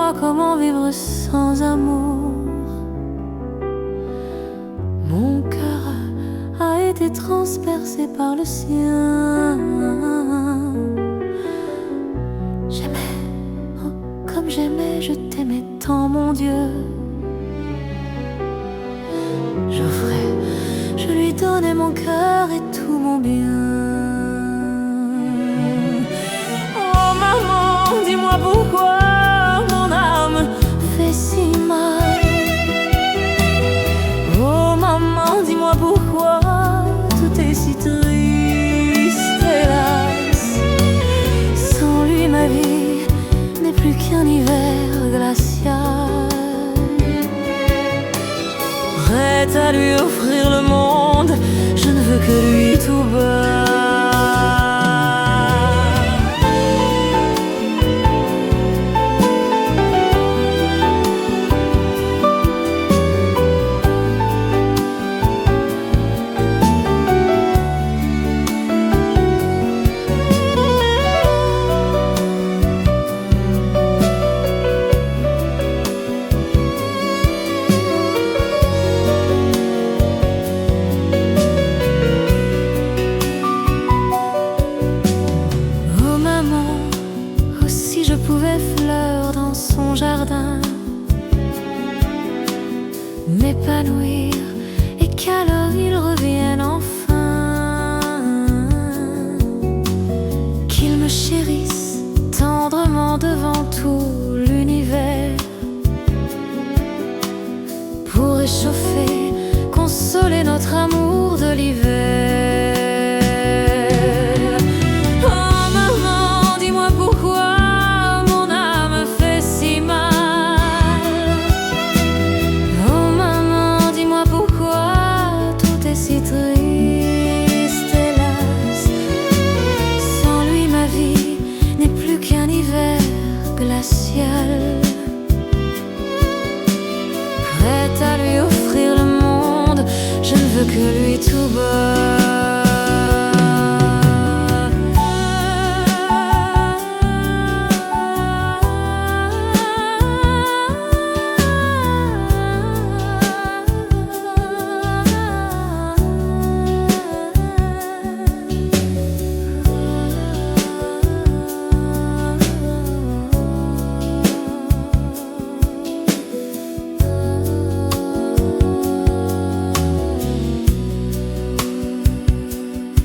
Dis-moi comment vivre sans amour. Mon cœur a été transpercé par le sien. J'aimais, oh, comme j'aimais, je t'aimais tant, mon Dieu. J'offrais, je lui donnais mon cœur et tout mon bien. Oh maman, dis-moi pourquoi mon âme fait si mal. Oh maman, dis-moi pourquoi tout est si triste, hélas. Sans lui ma vie n'est plus qu'un hiver glacial. Prête à lui offrir le monde, je ne veux que lui tout bas. Fleurs dans son jardin, m'épanouir et qu'alors il revienne enfin, qu'il me chérisse tendrement devant tout l'univers, pour réchauffer, consoler notre amour de l'hiver.